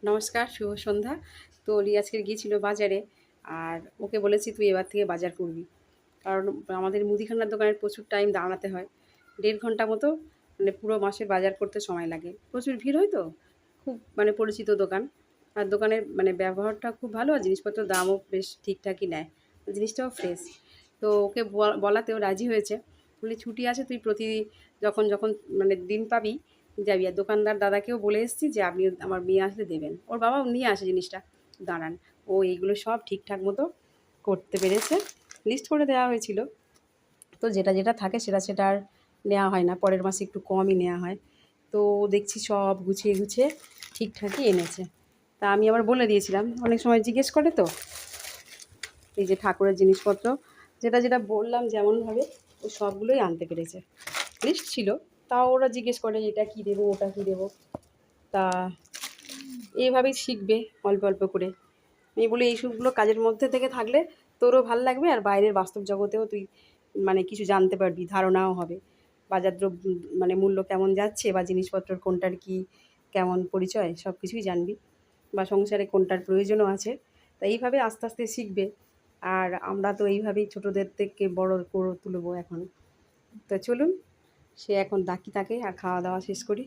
নমস্কার, শুভ সন্ধ্যা। তো রিয়া আজকে গিয়েছিল বাজারে। আর ওকে বলেছি তুই এবার থেকে বাজার করবি। কারণ আমাদের মুদিখানার দোকানের প্রচুর টাইম দাঁড়াতে হয়। ১.৫ ঘন্টা মতো মানে পুরো মাসের বাজার করতে সময় লাগে। প্রচুর ভিড় হয় তো। খুব মানে পরিচিত দোকান। আর দোকানের মানে ব্যবহারটা খুব ভালো আর জিনিসপত্রের দামও বেশ ঠিকঠাকই নেয়। জিনিসটাও ফ্রেশ। তো ওকে বলাতেও রাজি হয়েছে। বলি ছুটি আছে তুই যখন যখন মানে দিন পাবি যাবি। আর দোকানদার দাদাকেও বলে এসেছি যে আপনি আমার মেয়ে আসলে দেবেন। ওর বাবাও নিয়ে আসে জিনিসটা। দাঁড়ান, ও এইগুলো সব ঠিকঠাক মতো করতে পেরেছে। লিস্ট করে দেওয়া হয়েছিল। তো যেটা যেটা থাকে সেটা আর নেওয়া হয় না, পরের মাসে একটু কমই নেওয়া হয়। তো দেখছি সব গুছিয়ে গুছিয়ে ঠিকঠাকই এনেছে। তা আমি আবার বলে দিয়েছিলাম, অনেক সময় জিজ্ঞেস করে তো এই যে ঠাকুরের জিনিসপত্র, যেটা যেটা বললাম যেমনভাবে ও সবগুলোই আনতে পেরেছে। লিস্ট ছিল, তাও ওরা জিজ্ঞেস করে এটা কী দেবো ওটা কী দেবো। তা এইভাবেই শিখবে অল্প অল্প করে। আমি বলি এইসবগুলো কাজের মধ্যে থেকে থাকলে তোরও ভাল লাগবে আর বাইরের বাস্তব জগতেও তুই মানে কিছু জানতে পারবি, ধারণাও হবে। বাজার দ্রব্য মানে মূল্য কেমন যাচ্ছে বা জিনিসপত্রের কোনটার কি কেমন পরিচয় সব কিছুই জানবি, বা সংসারে কোনটার প্রয়োজনও আছে। তা এইভাবে আস্তে আস্তে শিখবে। আর আমরা তো এইভাবেই ছোটোদের থেকে বড় করে তুলবো এখন। তো চলুন, সে এখন ডাকি তাকে আর খাওয়া দাওয়া শেষ করি।